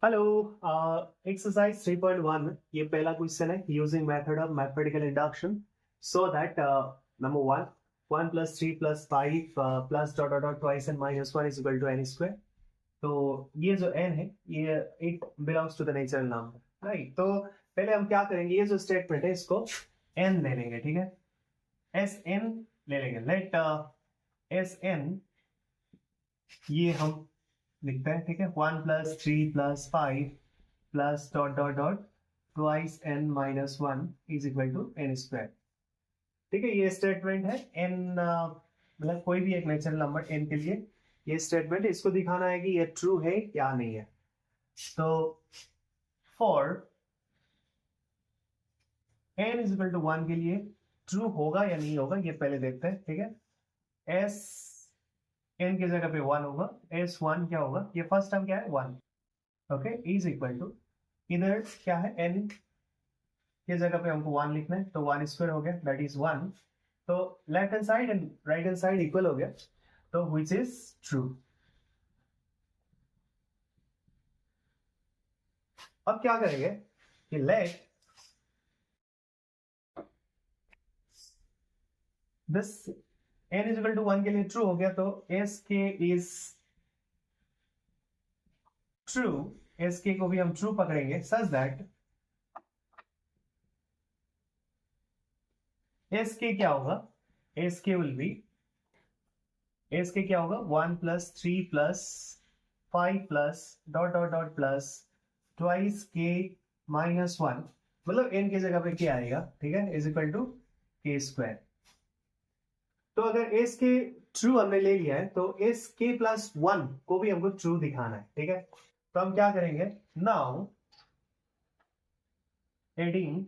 Hello. Exercise 3.1 ये पहला question है using method of mathematical induction so that number one 1 + 3 + 5 plus dot dot dot twice n minus one is equal to n square. तो ये जो n है ये it belongs to the natural number, right. तो पहले हम क्या करेंगे, ये जो स्टेटमेंट है इसको n ले लेंगे, ठीक है। एस एन ले लेंगे, लेट एस एन ये हम लिखते हैं, ठीक है। 1 + 3 + 5 plus dot dot dot twice n minus one is equal to n square, ठीक है। ये स्टेटमेंट है n मतलब कोई भी एक नेचुरल नंबर n के लिए ये स्टेटमेंट है, इसको दिखाना है कि ये ट्रू है या नहीं है। तो for n is equal to 1 के लिए ट्रू होगा या नहीं होगा ये पहले देखते हैं, ठीक है। s n की जगह पे 1 होगा, s1 क्या होगा, ये फर्स्ट टर्म क्या है 1, ओके, इज इक्वल टू इधर क्या है n की जगह पे हमको 1 लिखना है, तो 1 स्क्वायर हो गया दैट इज 1। तो left hand side and right hand side equal हो गया, तो व्हिच इज ट्रू। अब क्या करेंगे कि let this n is equal to 1 के लिए ट्रू हो गया, तो एस के इज ट्रू, एस के को भी हम ट्रू पकड़ेंगे सच दैट एस के क्या होगा, एस के विल बी एस के क्या होगा 1 + 3 + 5 plus dot dot dot plus twice k minus one, मतलब n की जगह पे क्या आएगा, ठीक है, is equal to k square. तो अगर एस के ट्रू हमने ले लिया है तो एस के प्लस वन को भी हमको ट्रू दिखाना है, ठीक है। तो हम क्या करेंगे, नाउ एडिंग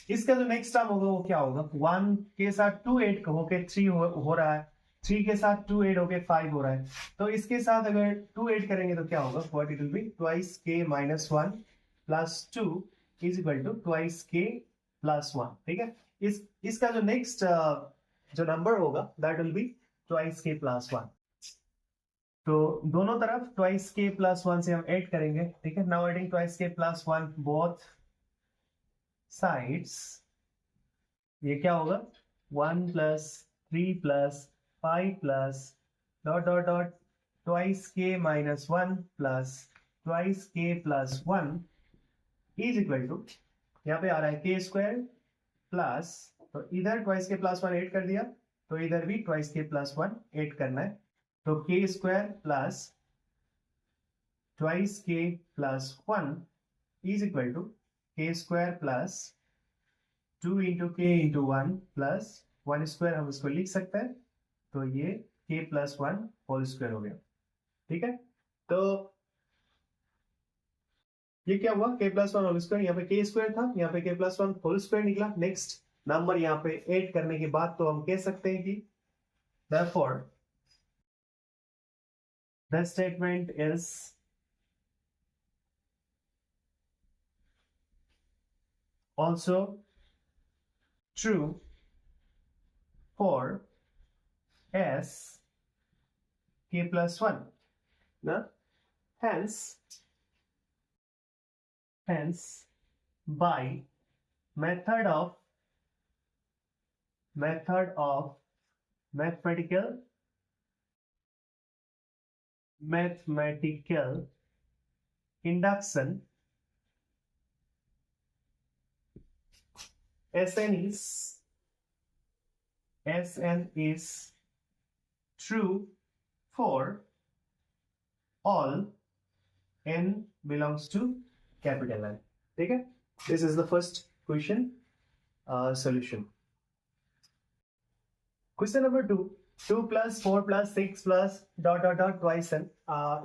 इसका जो नेक्स्ट टर्म होगा वो क्या होगा, 1 के साथ 2 8 होके 3 हो रहा है, 3 के साथ 2 8 होके 5 हो रहा है। तो इसके साथ अगर 2 8 करेंगे तो क्या होगा, what it will be twice k minus one plus two is equal to twice k plus one, ठीक है। इसका जो नेक्स्ट जो नंबर होगा that will be twice k plus one. तो दोनों तरफ ट्वाइस के प्लस वन से हम ऐड करेंगे, ठीक है। Now adding twice k plus one both sides, ये क्या होगा 1 + 3 + 5 plus dot dot dot twice k minus one plus twice k plus one is equal to, यहाँ पे आ रहा है के स्क्वायर प्लस, तो इधर twice k plus one add कर दिया, तो इधर भी twice k plus one add करना है, तो k square plus twice k plus one is equal to k square plus 2 × k × 1 plus one square हम इसको लिख सकते हैं, तो ये k plus one whole square हो गया, ठीक है। तो ये क्या हुआ, k plus one whole square, यहाँ पे k स्क्वायर था, यहाँ पे k plus one whole square निकला। नेक्स्ट नंबर यहाँ पे ऐड करने के बाद तो हम कह सकते हैं कि therefore the statement is also true for s k plus 1 ना, hence by method of mathematical induction, Sn is true for all n belongs to capital N, ठीक है। This is the first question solution. Question number 2, 2 + 4 + 6 + dot dot dot twice n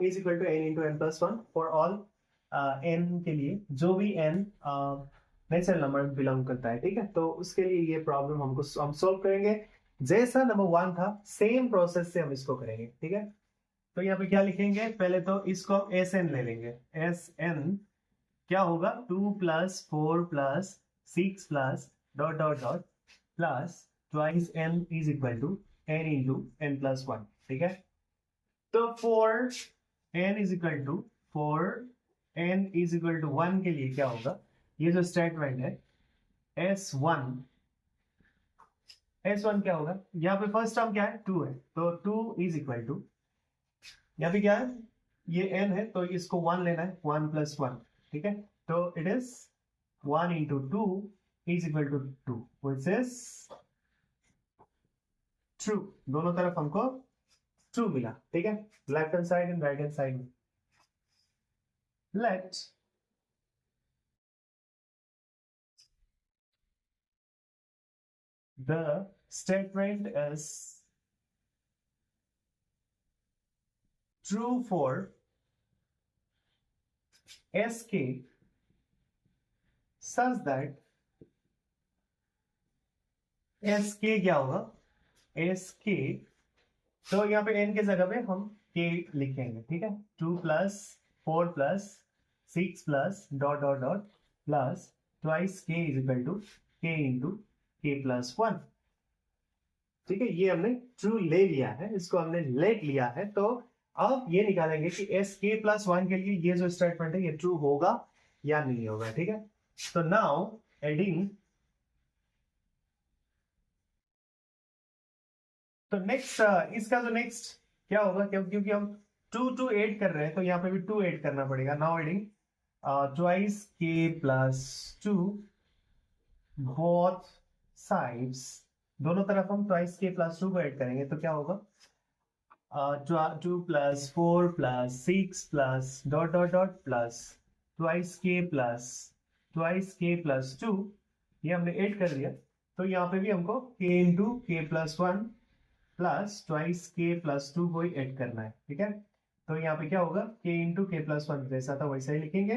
is equal to n × n + 1 for all n के लिए जो भी n natural number belong करता है, ठीक है। तो उसके लिए ये प्रॉब्लम हम सोल्व करेंगे, जैसा नंबर 1 था सेम प्रोसेस से हम इसको करेंगे, ठीक है। तो यहाँ पे क्या लिखेंगे, पहले तो इसको एस एन ले लेंगे, एस एन क्या होगा 2 + 4 + 6 + dot dot dot plus twice n is equal to n × n + 1, ठीक है। तो for n के लिए क्या होगा, ये जो स्टेटमेंट है S1 क्या होगा, यहाँ पे फर्स्ट टर्म क्या है 2 है, तो 2 इज इक्वल टू, यहाँ पे क्या है ये n है तो इसको 1 लेना है, 1 + 1, ठीक है, तो it is 1 × 2 is equal to 2, which is true. दोनों तरफ हमको ट्रू मिला, ठीक है, left hand side and right hand side में। Let the statement is true for sk such that sk क्या होगा, sk, तो यहाँ पे n के जगह पे हम k लिखेंगे, ठीक है, 2 + 4 + 6 + dot dot dot plus twice k is equal to k × k + 1, ठीक है, ये हमने ट्रू ले लिया है, इसको हमने लेट लिया है, तो अब ये निकालेंगे कि sk + 1 के लिए ये जो स्टेटमेंट है ये ट्रू होगा या नहीं होगा, ठीक है। तो नाउ एडिंग, तो नेक्स्ट इसका जो नेक्स्ट क्या होगा, क्योंकि हम 2 ऐड कर रहे हैं तो यहाँ पे भी 2 ऐड करना पड़ेगा। Now adding twice k + 2 both sides, दोनों तरफ हम ट्वाइस k + 2 को ऐड करेंगे तो क्या होगा, 2 + 4 + 6 + dot dot dot plus twice k + 2, ये हमने ऐड कर दिया, तो यहाँ पे भी हमको k × k + 1 plus twice k + 2 को ही ऐड करना है, ठीक है, तो यहाँ पे क्या होगा k × k + 1 जैसा था वैसा ही लिखेंगे,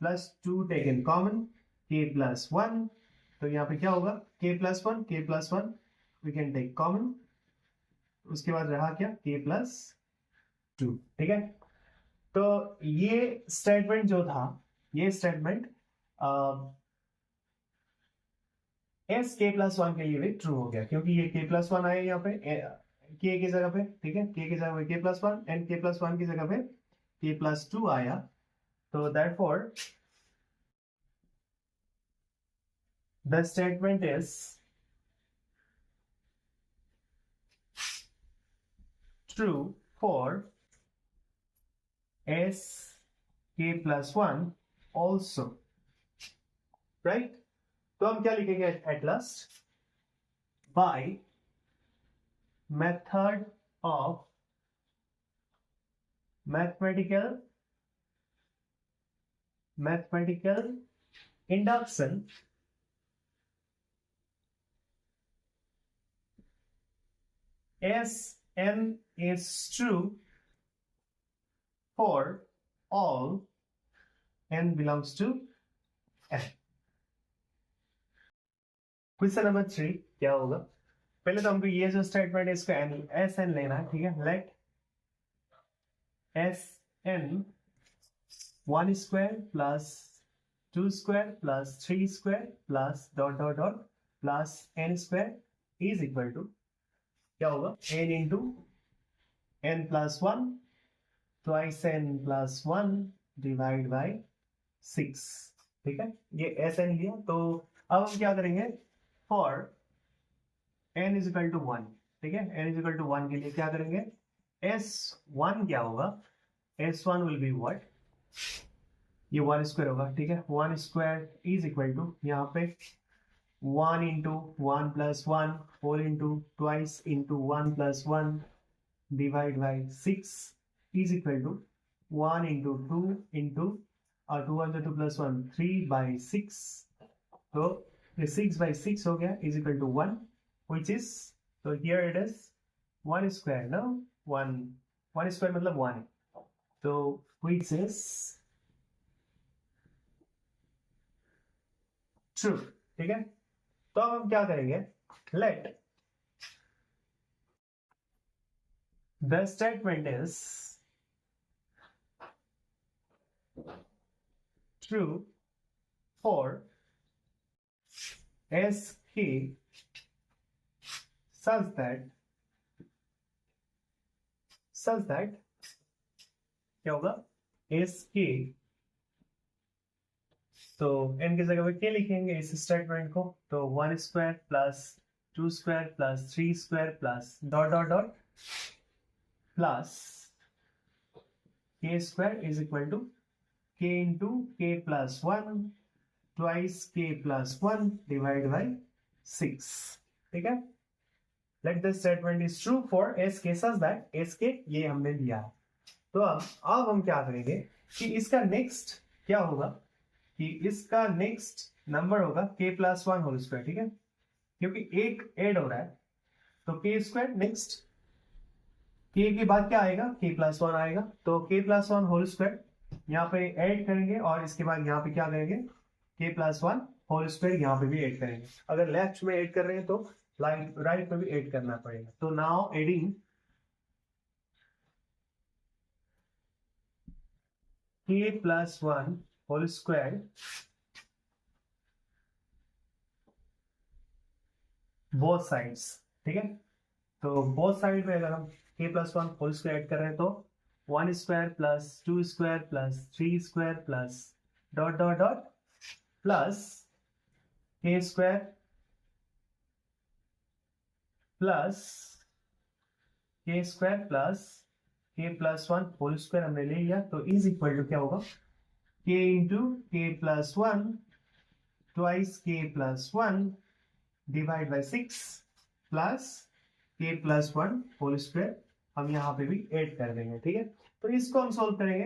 प्लस 2 टेकन कॉमन k + 1, तो यहाँ पे क्या होगा k + 1 we can take common, उसके बाद रहा क्या k + 2, ठीक है। तो ये स्टेटमेंट जो था, ये स्टेटमेंट एस k + 1 के लिए भी ट्रू हो गया, क्योंकि ये k + 1 आया यहाँ पे k की जगह पे, ठीक है, k की जगह पे k + 1 एंड k + 1 की जगह पे k + 2 आया, तो that for the statement is true for s k + 1 also, right. तो हम क्या लिखेंगे at last, by method of mathematical induction, Sn is true for all n belongs to n। Question number 3 क्या होगा, पहले तो हमको ये जो स्टेटमेंट है इसको Sn लेना है, ठीक है, let Sn 1² + 2² + 3² plus dot dot dot plus n² is equal to क्या होगा n × n + 1 twice n + 1 divide by 6, ठीक है, ये Sn लिया, तो अब हम क्या करेंगे फॉर n = 1, ठीक है, n = 1 के लिए क्या करेंगे, S1 क्या होगा, S1 विल बी व्हाट, ये 1² होगा, ठीक है, 1² इज इक्वल टू यहाँ पे 1 × 1 + 1 4 × twice × 1 + 1 divide by 6 is equal to 1 × 2 × 2 + 2 + 1 3/6, तो ये 6/6 हो गया is equal to 1, which is, so here it is 1², no 1² मतलब 1 है, तो which is true, ठीक है। तो अब हम क्या करेंगे, let the statement is true for Sk such that क्या होगा एस के, तो n की जगह पे k लिखेंगे इस स्टेटमेंट को, तो 1 square plus 2 square plus 3 square plus dot dot dot plus k square is equal to k into k plus 1 twice k plus 1 divide by 6। ठीक है, let this statement is true for s k such that s k ये हमने लिया है। तो अब हम क्या करेंगे कि इसका नेक्स्ट क्या होगा कि इसका नेक्स्ट नंबर होगा k प्लस 1 होल स्क्वायर। ठीक है, क्योंकि एक ऐड हो रहा है तो k स्क्वायर नेक्स्ट k के बाद क्या आएगा k प्लस 1 आएगा, तो k प्लस 1 होल स्क्वायर यहाँ पे ऐड करेंगे और इसके बाद यहाँ पे क्या करेंगे k प्लस 1 होल स्क्वायर यहाँ पे भी ऐड करेंगे। अगर लेफ्ट में ऐड कर रहे हैं तो राइट में भी ऐड करना पड़ेगा। तो now adding k plus 1 whole square both sides. ठीक है, तो बोथ साइड में अगर हम k plus 1 whole square add कर रहे हैं तो 1 square plus 2 square plus 3 square plus dot dot dot plus k square plus k square plus k plus 1 whole square हमने ले लिया, तो इज इक्वल टू क्या होगा k into k plus 1 twice k plus 1 divide by 6 plus k plus 1 whole square हम यहाँ पे भी ऐड कर देंगे। ठीक है, तो इसको हम सोल्व करेंगे,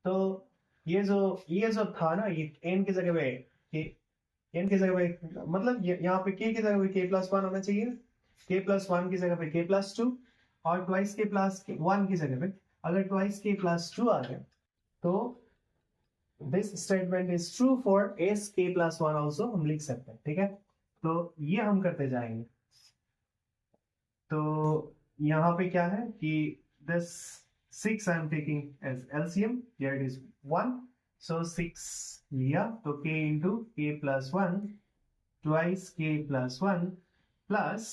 तो ये जो था ना ये n की जगह पे n की जगह पे मतलब यहाँ पे k की जगह पे k प्लस 1 होना चाहिए, k प्लस 1 की जगह पे k प्लस 2 और ट्वाइस k प्लस 1 की जगह पे अगर ट्वाइस k प्लस 2 आ गया तो this statement is true for s k plus 1 also हम लिख सकते हैं। ठीक है, तो ये हम करते जाएंगे। तो यहाँ पे क्या है कि this 6 I am taking as LCM, here it is 1, so 6 लिया तो k into k plus 1 twice k plus 1 plus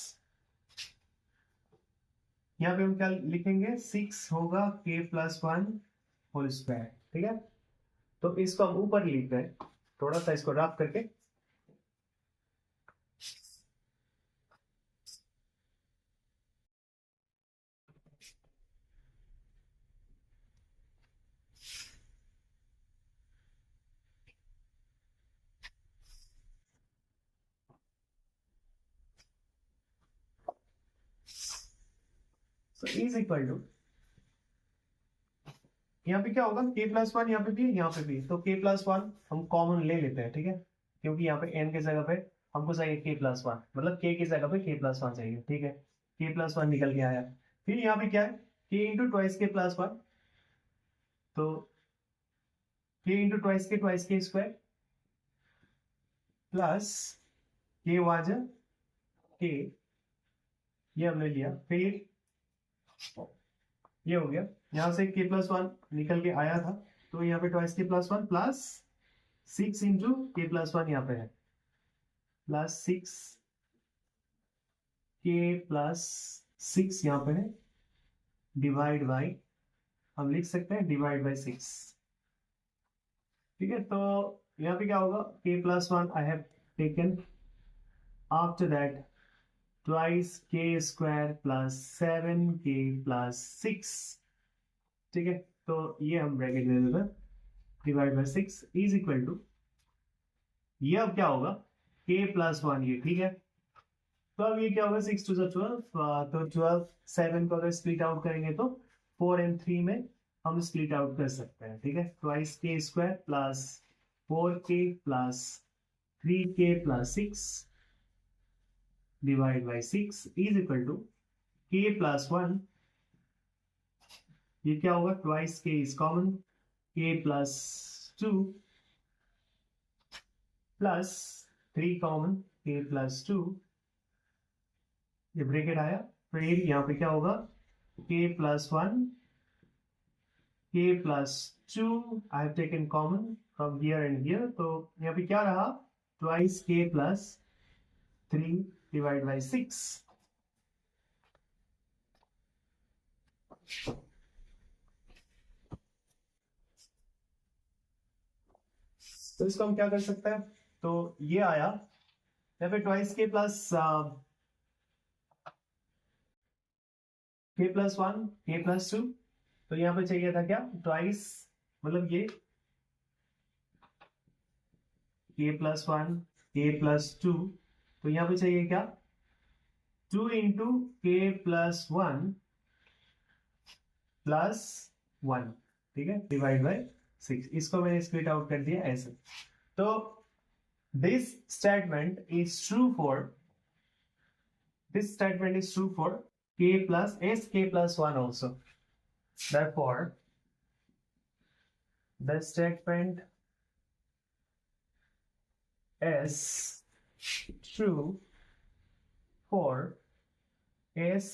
यहाँ पे हम क्या लिखेंगे 6 होगा k plus 1 होल स्क्वायर। ठीक है, तो इसको हम ऊपर लिखते हैं थोड़ा सा इसको रफ करके। so is equal to यहाँ पे क्या होगा k प्लस 1 यहाँ पे भी यहाँ पे भी, तो k प्लस 1 हम कॉमन ले लेते हैं। ठीक है, क्योंकि यहाँ पे n के जगह पे हमको चाहिए k प्लस 1, मतलब k की जगह पे k प्लस 1 चाहिए। ठीक है, k प्लस 1 निकल के आया, फिर यहाँ पे क्या है k into twice k plus 1, तो k into twice k square plus k was k, ये हमने लिया, फिर ये हो गया यहाँ से k प्लस 1 निकल के आया था, तो यहाँ पे twice k plus 1 plus 6 into k plus 1 यहाँ पे है प्लस 6 k प्लस 6 यहाँ पे है डिवाइड बाई, हम लिख सकते हैं डिवाइड बाई 6। ठीक है, तो यहाँ पे क्या होगा k plus 1 I have taken, after that twice k square plus 7k plus 6। ठीक है, तो ये हम ब्रैकेट दे देते हैं divide by 6 is equal to, ये अब क्या होगा k प्लस 1 ये। ठीक है, तो अब ये क्या होगा 6 टू 12, तो 12 7 को अगर स्प्लिट आउट करेंगे तो 4 एंड 3 में हम स्प्लिट आउट कर सकते हैं। ठीक है, twice k square plus 4k plus 3k plus 6 divide by 6 is equal to k plus 1, ये क्या होगा twice k is common, k plus 2 plus 3 common k plus 2, ये ब्रैकेट आया, फिर यहाँ पे क्या होगा k plus 1 k plus 2 I have taken common from here and here, तो यहाँ पे क्या रहा twice k plus 3 divide by 6। तो इसको हम क्या कर सकते हैं, तो ये आया या फिर ट्वाइस k+1 k+2, तो यहाँ पे चाहिए था क्या ट्वाइस, मतलब ये k+1 k+2, तो यहाँ पे चाहिए क्या 2 इंटू k+1 +1, ठीक है, डिवाइड बाय 6। इसको मैंने स्प्लिट आउट कर दिया ऐसे। तो this statement is true for k+1 also. Therefore, the statement is true for s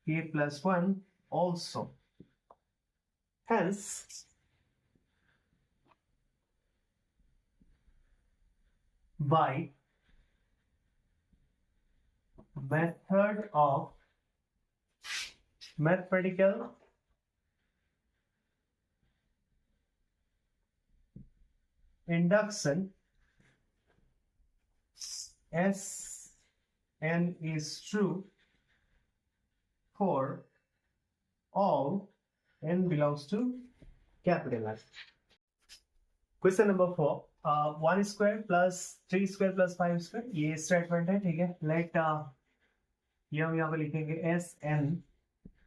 k+1 also. Hence, by method of mathematical induction, Sn is true for all n belongs to capital N. Question number 4. 1 square plus 3 square plus 5 square, ये statement है, ठीक है। Late ये हम यहाँ पे लिखेंगे S N,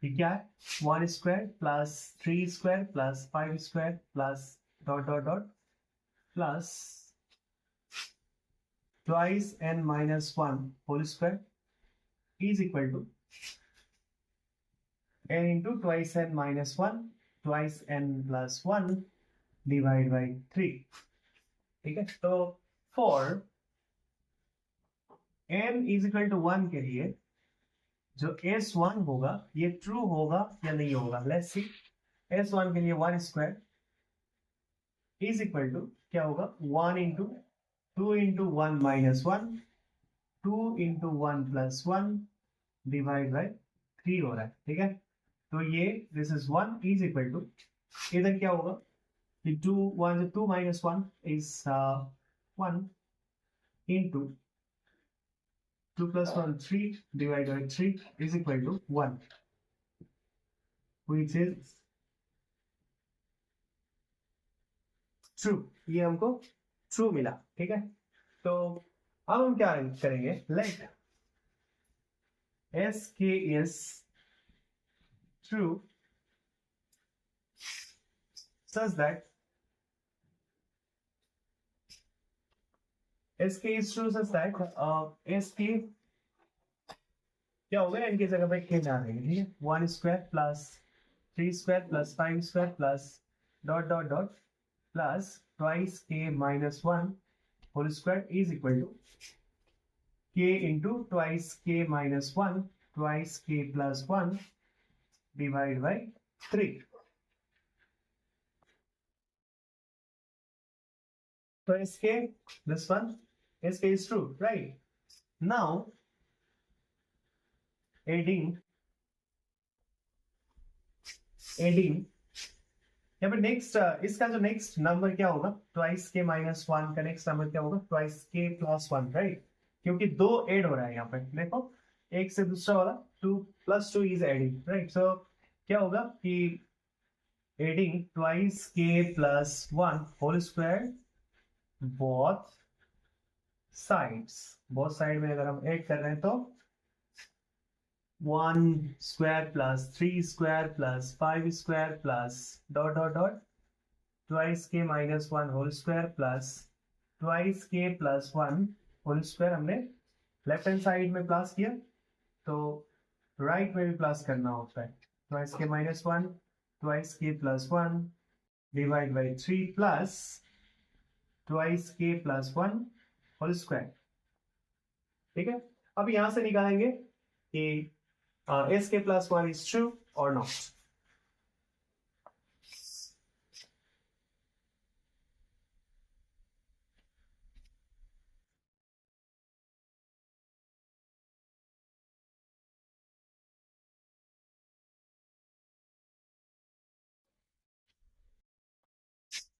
ये क्या है 1 square plus 3 square plus 5 square plus dot dot dot plus twice n minus 1 whole square is equal to n into twice n minus 1 twice n plus 1 divide by 3, ठीक है। तो for n is equal to 1 के लिए जो s1 होगा ये true होगा या नहीं होगा, लेट्स सी। s1 के लिए 1 स्क्वायर इज इक्वल टू क्या होगा 1 into 2 into 1 minus 1 2 into 1 plus 1 divide by 3 हो रहा है, ठीक है। तो ये this is 1 is equal to इधर क्या होगा कि 2 minus 1 is 1 into 2 plus 1 3 divided by 3 is equal to 1, which is true. ये हमको true मिला, ठीक है। तो अब हम क्या करेंगे, let sk is true such that sk is true such that sk क्या होगा इनकी जगह पे k डाल देंगे, ठीक है। 1 square plus 3 square plus 5 square plus dot dot dot plus twice k minus 1 whole square is equal to k into twice k minus 1 twice k plus 1 divide by 3। तो इसके this one sk is true, right? Now adding यहाँ पे next इसका जो next number क्या होगा twice k minus 1 का next number क्या होगा ट्वाइस के प्लस 1, राइट, क्योंकि दो ऐड हो रहा है यहाँ पे, देखो एक से दूसरा वाला 2 + 2 इज एडिंग, राइट। सो क्या होगा कि adding twice k plus 1 whole square both side में अगर हम ऐड कर रहे हैं तो 1 square plus 3 square plus 5 square plus dot dot dot twice k minus 1 whole square plus twice k plus 1 whole square हमने लेफ्ट हैंड साइड में plus किया, तो राइट में भी प्लस करना होता है। Twice k minus 1 twice k plus 1 divide by 3 plus twice k plus 1 whole square, ठीक है। अब यहां से निकालेंगे कि sk plus 1 is true or not.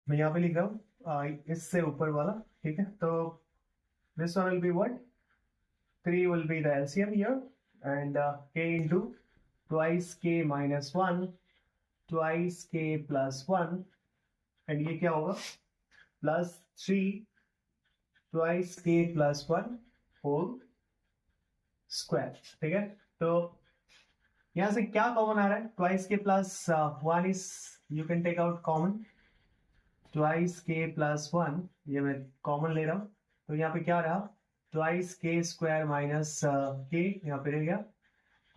मैं यहां पे लिख रहा हूं इससे ऊपर वाला, ठीक है। तो this one will be what? 3 will be the LCM here, and k into twice k minus 1 twice k plus 1, and ये क्या होगा? Plus 3 twice k plus 1 whole square, ठीक है। तो यहां से क्या कॉमन आ रहा है? Twice k plus 1 is, you can take out common, twice k plus 1 ये मैं कॉमन ले रहा हूं, तो यहाँ पे क्या रहा? ट्वाइस के स्क्वायर माइनस के यहाँ पे रह गया,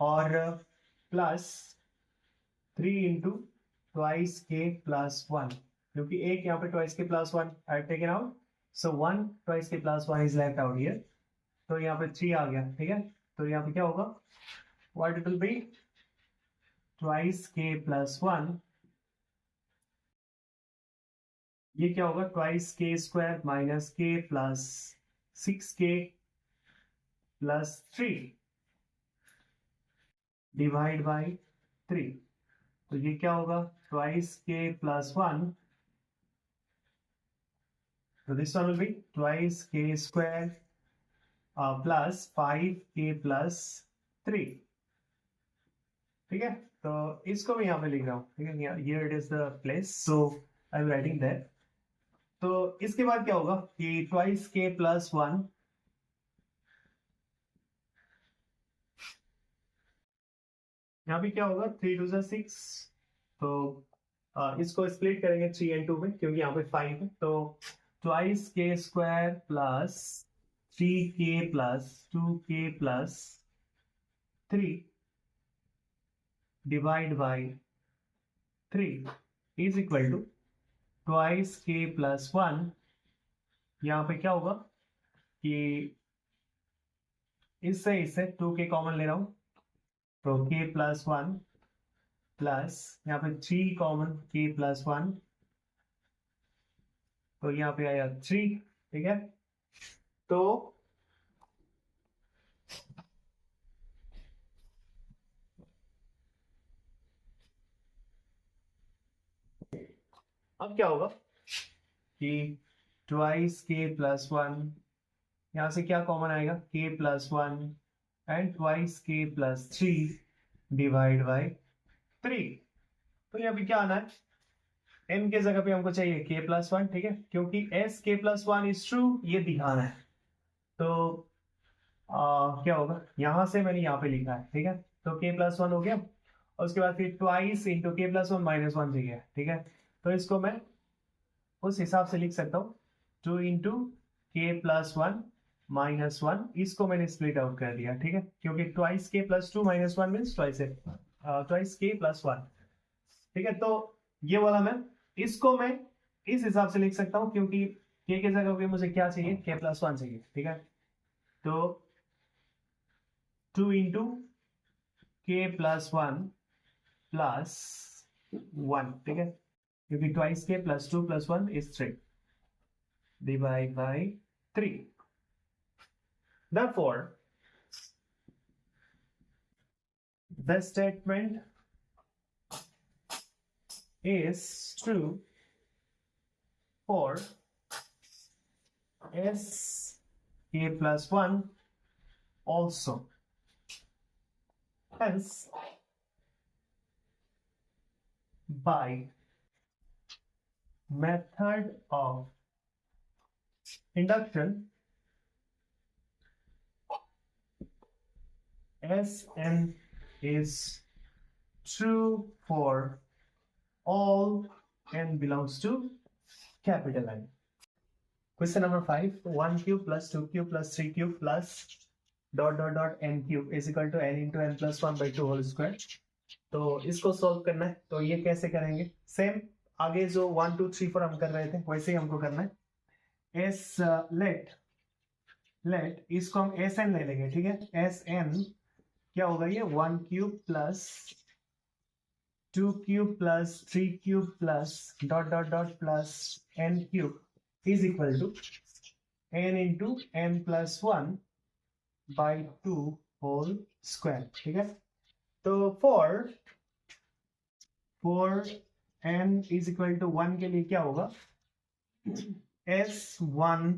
और plus 3 into twice k plus 1, क्योंकि एक यहाँ पे twice k plus 1 I taken out, so 1 twice k plus 1 is left out here, तो यहाँ पे 3 आ गया, ठीक है। तो यहाँ पे क्या होगा? What it will be? Twice k plus 1, ये क्या होगा? ट्वाइस के स्क्वायर माइनस के plus 6k plus 3 divide by 3, तो ये क्या होगा? ट्वाइस के प्लस 1, तो this one will be twice k square plus 5k plus 3, ठीक है। तो इसको मैं यहाँ पे लिख रहा हूँ, ठीक है। Here it is the place, so I am writing that. तो इसके बाद क्या होगा कि ट्वाइस के प्लस 1, यहाँ पे क्या होगा? 3 टू 6, तो इसको स्प्लिट करेंगे 3 एंड 2 में, क्योंकि यहाँ पे 5 है, तो twice k square plus 3k plus 2k plus 3 divide by 3 is equal to twice k plus 1, यहाँ पे क्या होगा कि इससे 2k कॉमन ले रहा हूं, तो k प्लस 1 प्लस यहाँ पे 3 कॉमन, k प्लस 1, तो यहाँ पे आया 3, ठीक है। तो अब क्या होगा कि ट्वाइस के प्लस 1, यहां से क्या कॉमन आएगा? k plus 1 and twice k plus 3 divide by 3, तो यहाँ पे क्या आना है? n के जगह पे हमको चाहिए k प्लस 1, ठीक है, क्योंकि s k plus 1 is true, ये दिखाना है। तो क्या होगा? यहां से मैंने यहाँ पे लिखा है, ठीक है। तो k प्लस 1 हो गया, और उसके बाद फिर twice into k plus 1 minus 1 चाहिए, ठीक है। तो इसको मैं उस हिसाब से लिख सकता हूँ, 2 इंटू के प्लस 1 माइनस 1, इसको मैंने स्प्लिट आउट कर दिया, ठीक है, क्योंकि twice k plus 2 minus 1 means twice k plus 1, ठीक है। तो ये वाला इसको मैं इस हिसाब से लिख सकता हूँ, क्योंकि k के जगह पे मुझे क्या चाहिए? k प्लस 1 चाहिए, ठीक है। तो 2 इंटू के प्लस 1 प्लस 1, ठीक है, क्योंकि twice k plus 2 plus 1 is 3 divide by 3। Therefore, the statement is true for s k plus 1 also. Hence, by method of induction, Sn is true for all n belongs to capital N. Question number 5, 1 cube plus 2 cube plus 3 cube plus dot dot dot n cube is equal to n into n plus 1 by 2 whole square. तो इसको solve करना है, तो ये कैसे करेंगे? Same आगे जो 1 2 3 4 हम कर रहे थे वैसे ही हमको करना है। एस लेट इसको हम एस एन ले लेंगे, ठीक है। एस एन क्या होगा? ये 1 cube plus 2 cube plus 3 cube plus dot dot dot plus n cube is equal to n into n plus 1 by 2 whole square, ठीक है। तो for n is equal to 1 के लिए क्या होगा? S1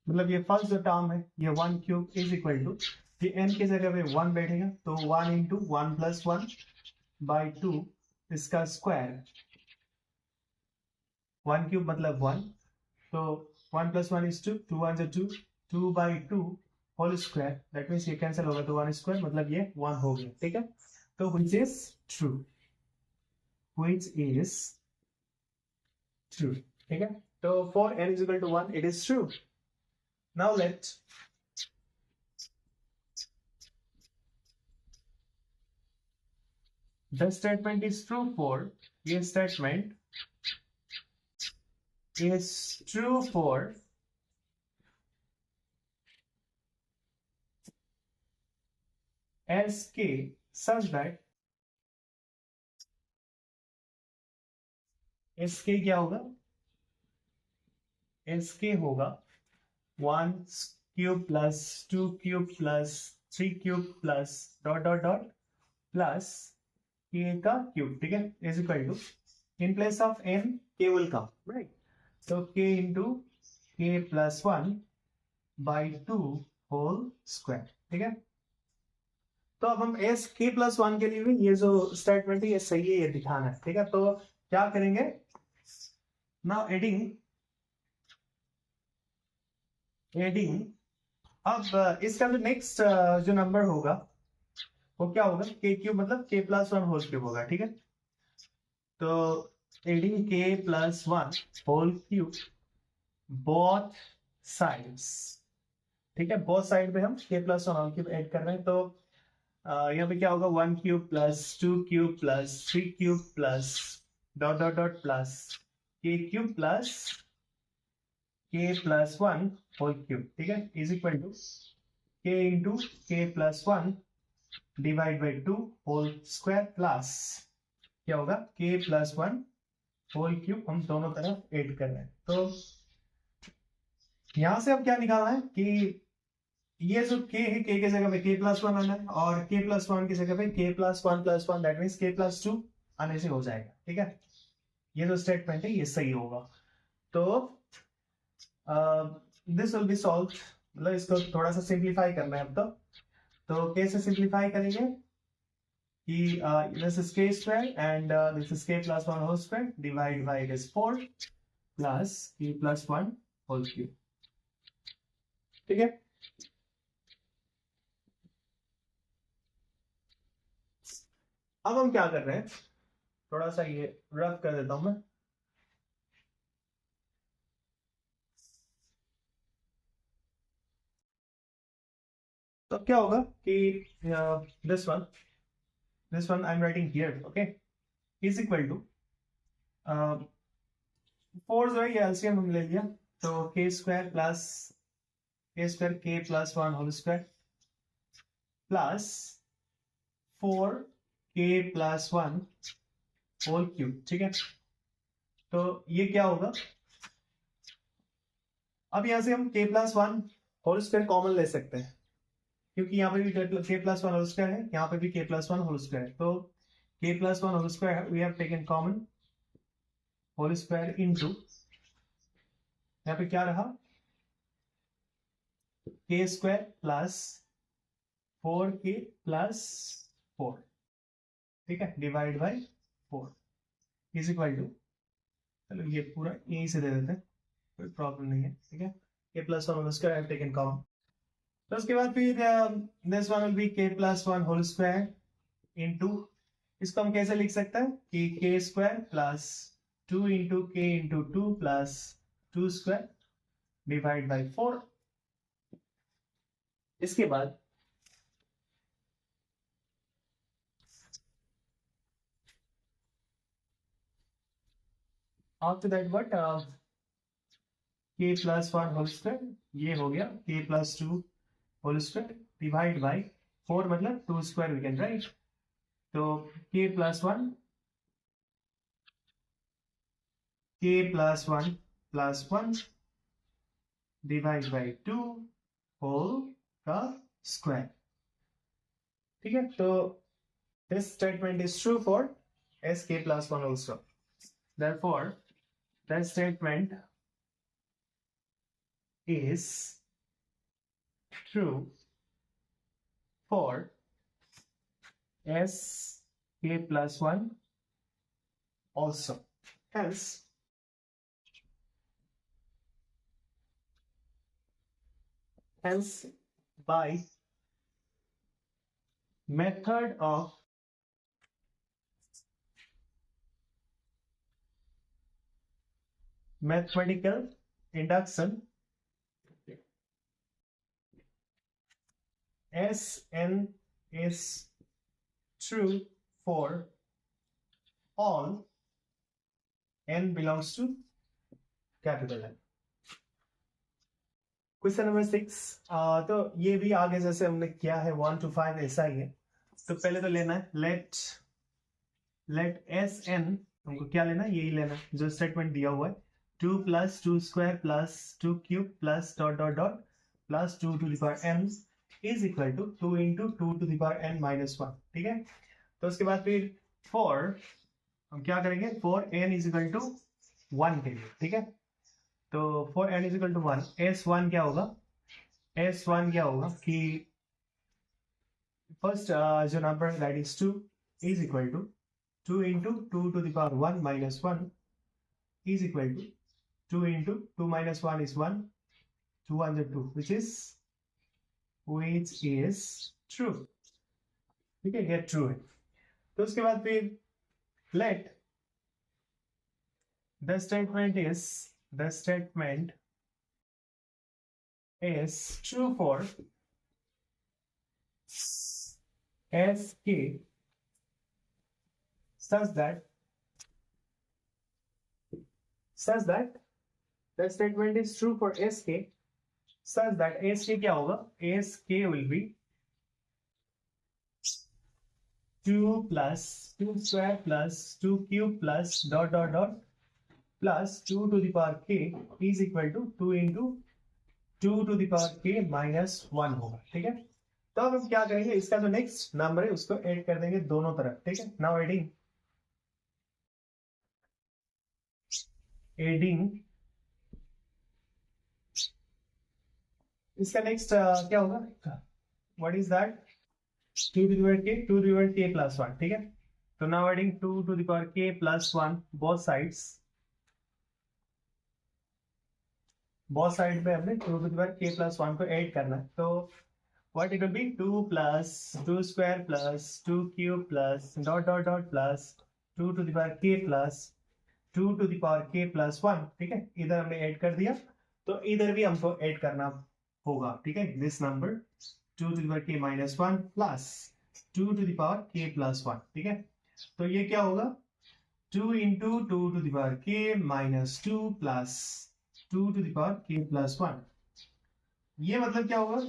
मतलब ये फर्स्ट जो टर्म है ये 1 क्यूब इज इक्वल टू, ये n की जगह पे 1 बैठेगा तो 1 इंटू 1 प्लस 1 बाई 2 इसका स्क्वायर, 1 क्यूब मतलब 1, तो 1 plus 1 is 2, 2 1 is 2, 2 by 2 whole square, that means ये कैंसिल होगा तो 1 स्क्वायर मतलब ये 1 हो गया, ठीक है। तो which is true, which is true, ठीक है। तो for n is equal to 1 it is true. Now let the statement is true for, ये statement is true for Sk such that Sk क्या होगा, Sk होगा 1 cube plus 2 cube plus 3 cube plus dot dot dot plus k का cube, ठीक है, is equal to, in place of n k will come, right, तो k into k plus 1 by 2 whole square, ठीक है। तो अब हम s k प्लस 1 के लिए भी ये जो स्टेटमेंट है ये सही है, ये दिखाना है, ठीक है। तो क्या करेंगे, नाउ एडिंग अब इसका जो नेक्स्ट जो नंबर होगा वो क्या होगा, k क्यूब मतलब k प्लस 1 होल क्यूब होगा, ठीक है। तो adding k plus 1 whole cube both sides, ठीक है, बोथ साइड पे हम k plus 1 whole cube add कर रहे हैं, तो यहाँ पे क्या होगा 1 cube plus 2 cube plus 3 cube plus dot dot dot plus k cube plus k plus 1 whole cube, ठीक है, is equal to k into k plus 1 divide by 2 whole square plus क्या होगा k प्लस 1 होल क्यूब, हम दोनों तरफ add कर रहे हैं। तो यहां से अब क्या निकालना है कि ये जो k है k की जगह पे k प्लस 1 आना है और k प्लस 1 की जगह पे k plus 1 plus 1 that means k plus 2 आने से हो जाएगा, ठीक है। ये जो स्टेटमेंट है ये सही होगा। तो दिस विल बी सॉल्व, मतलब इसको थोड़ा सा सिंप्लीफाई करना है अब तो कैसे सिंप्लीफाई करेंगे कि this is k square and this is k plus 1 whole square divide by it is 4 plus k plus 1 whole cube, ठीक है। अब हम क्या कर रहे हैं, थोड़ा सा ये रफ कर देता हूं मैं, तो क्या होगा कि this one I am writing here, okay, is equal to 4 जो है ये एलसीएम हम ले लिया, तो k square plus k plus 1 whole square plus 4k plus 1 whole cube, ठीक है। तो ये क्या होगा, अब यहां से हम k plus 1 whole square common ले सकते हैं क्योंकि यहाँ पे भी k प्लस 1 होल स्क्वायर है, यहाँ पे भी k प्लस 1 होल स्क्वायर है, तो k plus 1 whole square we have taken common whole square into, यहाँ पे क्या रहा k square plus 4k plus 4, ठीक है, divide by 4 is equal to, चलो ये पूरा यहीं से दे देते हैं, कोई प्रॉब्लम नहीं है, ठीक है। k plus 1 whole square I have taken common, तो उसके बाद फिर this one will be k plus 1 whole square into, इसको हम कैसे लिख सकते हैं कि k square plus 2 into k into 2 plus 2 square divide by 4, इसके बाद after that what k plus 1 whole square, ये हो गया k plus 2 whole square divide by 4 मतलब 2 स्क्वायर वी कैन राइट, तो k plus 1 plus 1 divide by 2 whole का square, ठीक है। तो this statement is true for sk plus 1 also, therefore the statement is true for S k plus 1 also. Hence, by method of mathematical induction, Sn is true for all n belongs to capital N. Question number 6, तो ये भी आगे जैसे हमने किया है 1 to 5 ऐसा ही है. तो पहले तो लेना है लेट एस एन, हमको क्या लेना है, यही लेना है जो स्टेटमेंट दिया हुआ है. 2 plus 2 square plus 2 cube plus dot dot dot plus 2 to the power n is equal to 2 into 2 to the power n minus 1. ठीक है. तो उसके बाद फिर for हम क्या करेंगे, for n is equal to 1 के लिए. ठीक है. तो for n is equal to 1, s1 क्या होगा, s1 क्या होगा कि फर्स्ट जो number that is 2 is equal to 2 into 2 to the power 1 minus 1 is equal to 2 into 2 minus 1 is 1, 2 1 2, which is true. ठीक है, ये ट्रू है. तो उसके बाद फिर let the statement is true for sk such that the statement is true for sk such that sk क्या होगा, sk will be 2 plus 2 square plus 2 cube plus dot dot dot plus 2 to the power k is equal to 2 into 2 to the power k minus 1 होगा. ठीक है. तो अब हम क्या करेंगे, इसका जो नेक्स्ट नंबर है उसको ऐड कर देंगे दोनों तरफ. ठीक है. नाउ एडिंग इसका नेक्स्ट क्या होगा, what is that, 2 to the power k, 2 to the power k plus 1. ठीक है. तो now adding 2 to the power k plus 1 both side में हमने 2 to the power k plus 1 को ऐड करना है. तो what it will be, 2 plus 2 square plus 2 cube plus dot dot dot plus 2 to the power k plus 2 to the power k plus 1. ठीक है. इधर हमने ऐड कर दिया, तो इधर भी हमको ऐड करना होगा. ठीक है. This number 2 to the power k minus 1 plus 2 to the power k plus 1. ठीक है. तो ये क्या होगा, 2 into 2 to the power k minus 2 plus 2 to the power k plus 1. ये मतलब क्या होगा,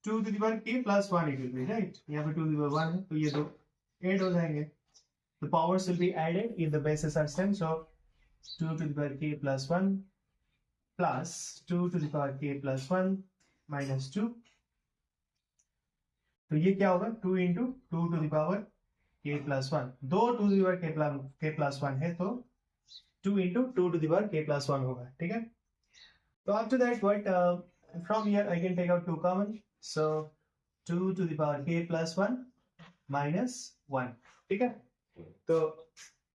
2 to the power k plus 1 it will be, right? यहाँ पे 2 to the power 1 है, तो ये दो ऐड हो जाएंगे. The powers will be added if the bases are same. So 2 to the power k plus 1 plus 2 to the power k plus 1 minus 2. तो ये क्या होगा, 2 into 2 to the power k plus 1. दो 2 to the power k plus 1 है, तो 2 into 2 to the power k plus 1 होगा. ठीक है. तो after that what, from here I can take out 2 common. So 2 to the power k plus 1 minus 1. ठीक है. तो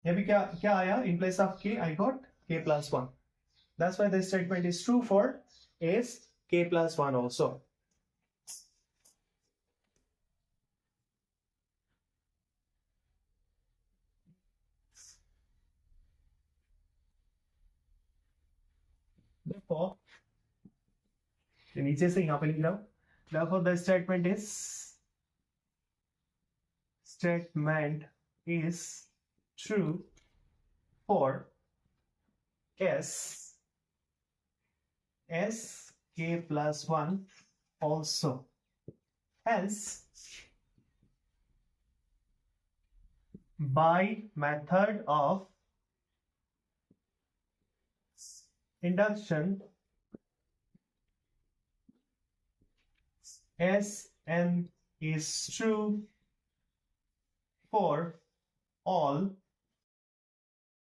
यहाँ पे क्या आया, in place of k I got k plus 1. That's why this statement is true for is k plus 1 also. Therefore, नीचे से यहाँ पे लिख रहा हूँ. Therefore, the statement is true for s k plus 1 also. Hence, by method of induction, Sn is true for all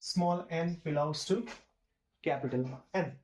small n belongs to capital N.